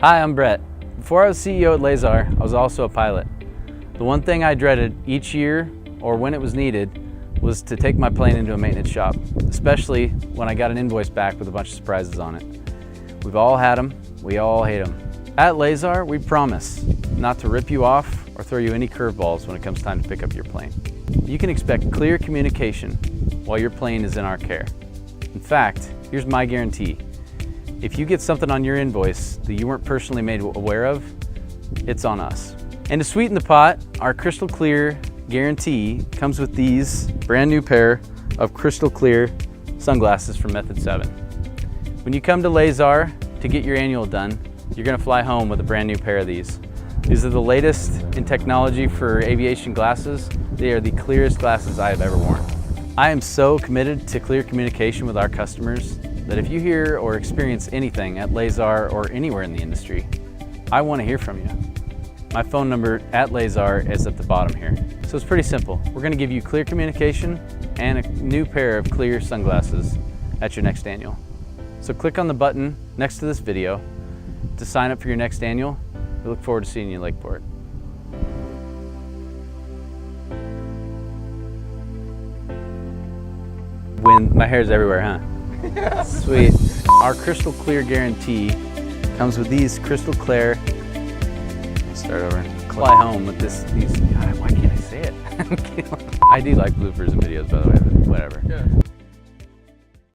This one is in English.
Hi, I'm Brett. Before I was CEO at Lasar, I was also a pilot. The one thing I dreaded each year, or when it was needed, was to take my plane into a maintenance shop, especially when I got an invoice back with a bunch of surprises on it. We've all had them, we all hate them. At Lasar, we promise not to rip you off or throw you any curveballs when it comes time to pick up your plane. You can expect clear communication while your plane is in our care. In fact, here's my guarantee. If you get something on your invoice that you weren't personally made aware of, it's on us. And to sweeten the pot, our crystal clear guarantee comes with these brand new pair of crystal clear sunglasses from Method 7. When you come to Lasar to get your annual done, you're gonna fly home with a brand new pair of these. These are the latest in technology for aviation glasses. They are the clearest glasses I have ever worn. I am so committed to clear communication with our customers that if you hear or experience anything at Lasar or anywhere in the industry, I want to hear from you. My phone number at Lasar is at the bottom here. So it's pretty simple. We're going to give you clear communication and a new pair of clear sunglasses at your next annual. So click on the button next to this video to sign up for your next annual. We look forward to seeing you in Lakeport. My hair's everywhere, huh? Yeah. Sweet. Our crystal clear guarantee comes with these crystal clear. Let's start over. Fly home with these. God, why can't I say it? I do like bloopers and videos, by the way, but whatever. Yeah.